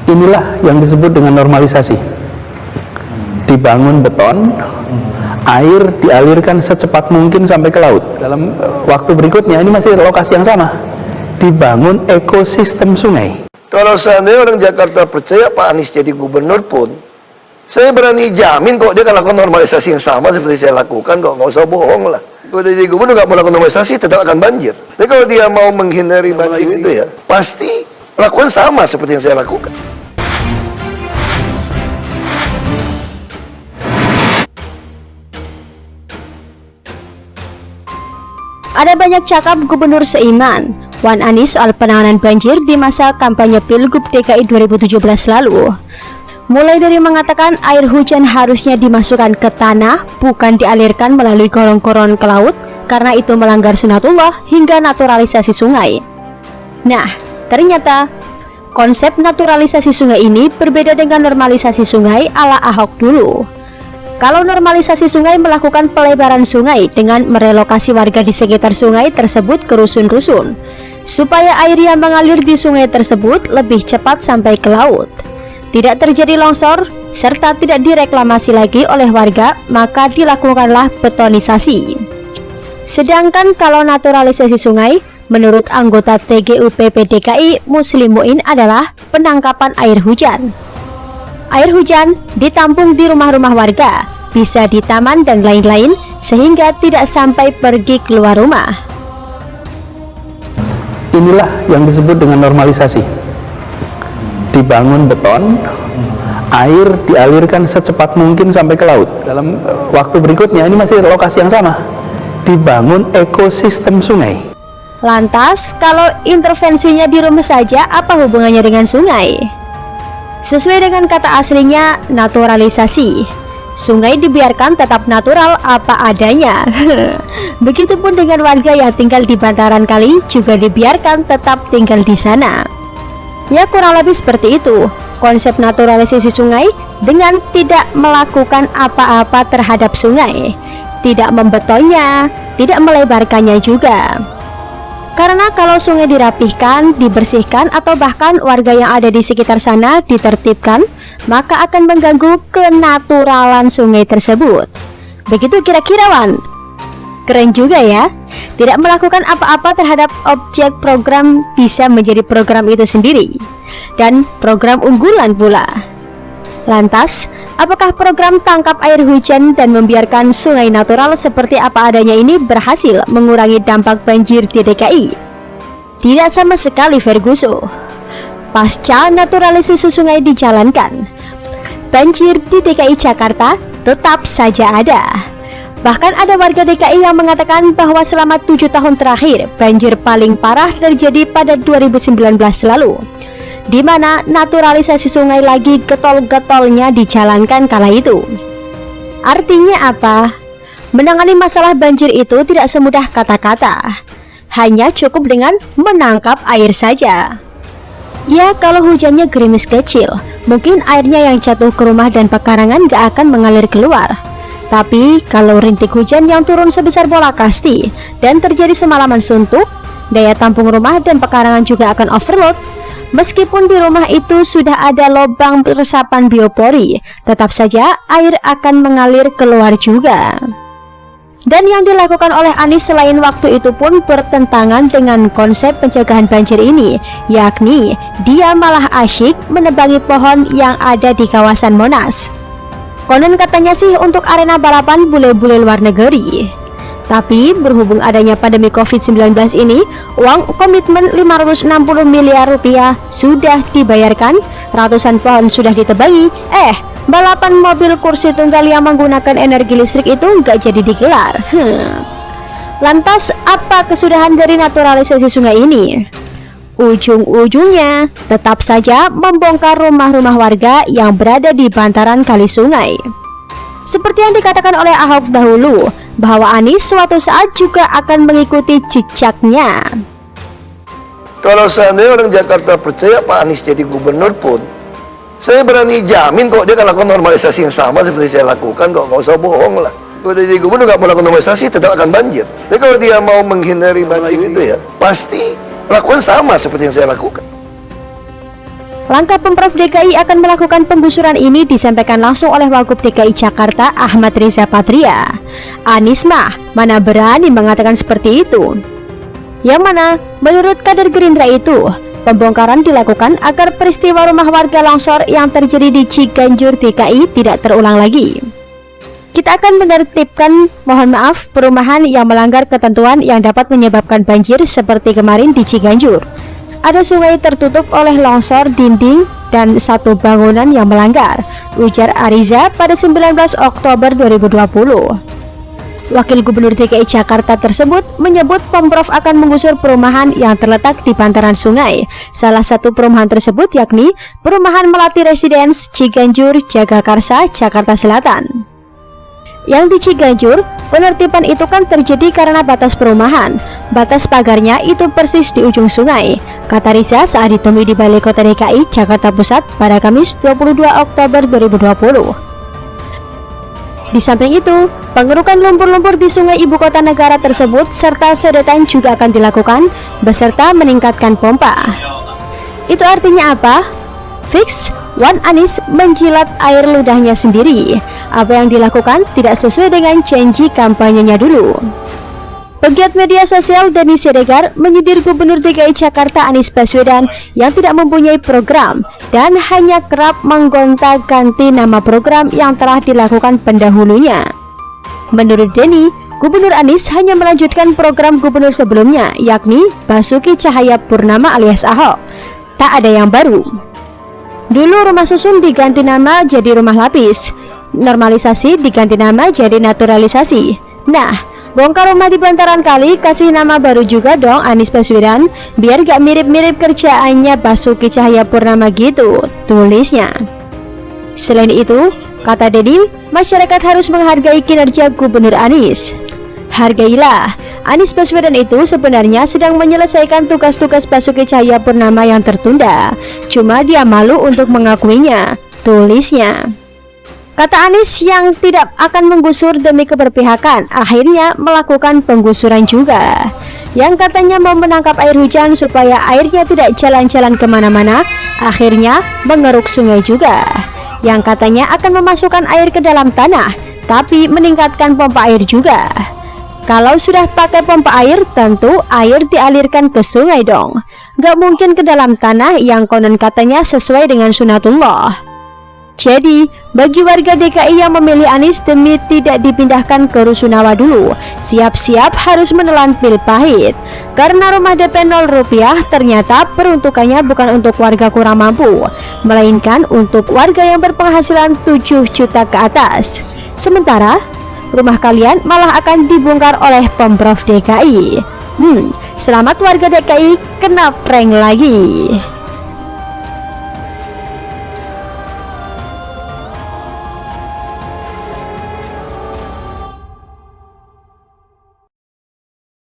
Inilah yang disebut dengan normalisasi. Dibangun beton, air dialirkan secepat mungkin sampai ke laut. Dalam waktu berikutnya, ini masih lokasi yang sama, dibangun ekosistem sungai. Kalau seandainya orang Jakarta percaya Pak Anies jadi gubernur pun, saya berani jamin kok dia akan lakukan normalisasi yang sama seperti saya lakukan, kok nggak usah bohong lah. Kalau dia jadi gubernur nggak mau lakukan normalisasi, tetap akan banjir. Jadi kalau dia mau menghindari banjir itu ya, pasti lakukan sama seperti yang saya lakukan. Ada banyak cakap gubernur seiman Wan Anies soal penanganan banjir di masa kampanye Pilgub DKI 2017 lalu. Mulai dari mengatakan air hujan harusnya dimasukkan ke tanah, bukan dialirkan melalui gorong-gorong ke laut, karena itu melanggar sunatullah, hingga naturalisasi sungai. Nah, ternyata konsep naturalisasi sungai ini berbeda dengan normalisasi sungai ala Ahok dulu. Kalau normalisasi sungai melakukan pelebaran sungai dengan merelokasi warga di sekitar sungai tersebut ke rusun-rusun, supaya air yang mengalir di sungai tersebut lebih cepat sampai ke laut. Tidak terjadi longsor, serta tidak direklamasi lagi oleh warga, maka dilakukanlah betonisasi. Sedangkan kalau naturalisasi sungai, menurut anggota TGUPP DKI Muslim Muin adalah penangkapan air hujan. Air hujan ditampung di rumah-rumah warga, bisa di taman dan lain-lain, sehingga tidak sampai pergi keluar rumah. Inilah yang disebut dengan normalisasi. Dibangun beton, air dialirkan secepat mungkin sampai ke laut. Dalam waktu berikutnya, ini masih lokasi yang sama, dibangun ekosistem sungai. Lantas, kalau intervensinya di rumah saja, apa hubungannya dengan sungai? Sesuai dengan kata aslinya, naturalisasi. Sungai dibiarkan tetap natural apa adanya. Begitupun dengan warga yang tinggal di bantaran kali juga dibiarkan tetap tinggal di sana. Ya, kurang lebih seperti itu konsep naturalisasi sungai, dengan tidak melakukan apa-apa terhadap sungai, tidak membetonnya, tidak melebarkannya juga. Karena kalau sungai dirapihkan, dibersihkan, atau bahkan warga yang ada di sekitar sana ditertibkan, maka akan mengganggu kenaturalan sungai tersebut. Begitu kira-kira, Wan? Keren juga ya. Tidak melakukan apa-apa terhadap objek program bisa menjadi program itu sendiri, dan program unggulan pula. Lantas, apakah program tangkap air hujan dan membiarkan sungai natural seperti apa adanya ini berhasil mengurangi dampak banjir di DKI? Tidak sama sekali, Ferguso. Pasca naturalisasi sungai dijalankan, banjir di DKI Jakarta tetap saja ada. Bahkan ada warga DKI yang mengatakan bahwa selama 7 tahun terakhir, banjir paling parah terjadi pada 2019 lalu, di mana naturalisasi sungai lagi getol-getolnya dijalankan kala itu. Artinya apa? Menangani masalah banjir itu tidak semudah kata-kata. Hanya cukup dengan menangkap air saja. Ya, kalau hujannya gerimis kecil, mungkin airnya yang jatuh ke rumah dan pekarangan gak akan mengalir keluar. Tapi kalau rintik hujan yang turun sebesar bola kasti dan terjadi semalaman suntuk, daya tampung rumah dan pekarangan juga akan overload. Meskipun di rumah itu sudah ada lubang resapan biopori, tetap saja air akan mengalir keluar juga. Dan yang dilakukan oleh Anies selain waktu itu pun bertentangan dengan konsep pencegahan banjir ini, yakni dia malah asyik menebangi pohon yang ada di kawasan Monas. Konon katanya sih untuk arena balapan bule-bule luar negeri. Tapi berhubung adanya pandemi COVID-19 ini, uang komitmen 560 miliar rupiah sudah dibayarkan, ratusan pohon sudah ditebangi, balapan mobil kursi tunggal yang menggunakan energi listrik itu nggak jadi digelar. Lantas apa kesudahan dari naturalisasi sungai ini? Ujung-ujungnya tetap saja membongkar rumah-rumah warga yang berada di bantaran kali sungai. Seperti yang dikatakan oleh Ahok dahulu, bahwa Anies suatu saat juga akan mengikuti jejaknya. Kalau seandainya orang Jakarta percaya Pak Anies jadi gubernur pun, saya berani jamin kok dia akan lakukan normalisasi yang sama seperti saya lakukan, kok nggak usah bohong lah. Kalau dia jadi gubernur nggak mau lakukan normalisasi, tetap akan banjir. Jadi kalau dia mau menghindari banjir itu ya, pasti lakukan sama seperti yang saya lakukan. Langkah Pemprov DKI akan melakukan penggusuran ini disampaikan langsung oleh Wagub DKI Jakarta Ahmad Riza Patria. Anies mana berani mengatakan seperti itu. Yang mana menurut kader Gerindra itu, pembongkaran dilakukan agar peristiwa rumah warga longsor yang terjadi di Ciganjur DKI tidak terulang lagi. Kita akan menertibkan, mohon maaf, perumahan yang melanggar ketentuan yang dapat menyebabkan banjir seperti kemarin di Ciganjur. Ada sungai tertutup oleh longsor dinding dan satu bangunan yang melanggar, ujar Ariza pada 19 Oktober 2020. Wakil Gubernur DKI Jakarta tersebut menyebut Pemprov akan menggusur perumahan yang terletak di bantaran sungai. Salah satu perumahan tersebut yakni Perumahan Melati Residence Ciganjur, Jagakarsa, Jakarta Selatan. Yang di Ciganjur, penertiban itu kan terjadi karena batas perumahan. Batas pagarnya itu persis di ujung sungai, kata Riza saat ditemui di Balai Kota DKI Jakarta Pusat pada Kamis 22 Oktober 2020. Di samping itu, pengerukan lumpur-lumpur di sungai ibu kota negara tersebut serta sodetan juga akan dilakukan beserta meningkatkan pompa. Itu artinya apa? Fix, Wan Anies menjilat air ludahnya sendiri. Apa yang dilakukan tidak sesuai dengan janji kampanyenya dulu. Pegiat media sosial Denny Siregar menyindir Gubernur DKI Jakarta Anies Baswedan yang tidak mempunyai program dan hanya kerap menggonta-ganti nama program yang telah dilakukan pendahulunya. Menurut Denny, Gubernur Anies hanya melanjutkan program gubernur sebelumnya, yakni Basuki Cahayapurnama alias Ahok. Tak ada yang baru. Dulu rumah susun diganti nama jadi rumah lapis, normalisasi diganti nama jadi naturalisasi. Nah, bongkar rumah di bantaran kali kasih nama baru juga dong Anies Baswedan, biar gak mirip-mirip kerjaannya Basuki Cahayapurnama gitu, tulisnya. Selain itu, kata Denny, masyarakat harus menghargai kinerja Gubernur Anies. Hargailah, Anies Baswedan itu sebenarnya sedang menyelesaikan tugas-tugas Basuki Cahayapurnama yang tertunda. Cuma dia malu untuk mengakuinya, tulisnya. Kata Anies yang tidak akan menggusur demi keberpihakan, akhirnya melakukan penggusuran juga. Yang katanya mau menangkap air hujan supaya airnya tidak jalan-jalan kemana-mana, akhirnya mengeruk sungai juga. Yang katanya akan memasukkan air ke dalam tanah, tapi meningkatkan pompa air juga. Kalau sudah pakai pompa air, tentu air dialirkan ke sungai dong. Gak mungkin ke dalam tanah yang konon katanya sesuai dengan sunatullah. Jadi, bagi warga DKI yang memilih Anies demi tidak dipindahkan ke Rusunawa dulu, siap-siap harus menelan pil pahit. Karena rumah DP 0 rupiah ternyata peruntukannya bukan untuk warga kurang mampu, melainkan untuk warga yang berpenghasilan 7 juta ke atas. Sementara, rumah kalian malah akan dibongkar oleh Pemprov DKI. Selamat warga DKI kena prank lagi.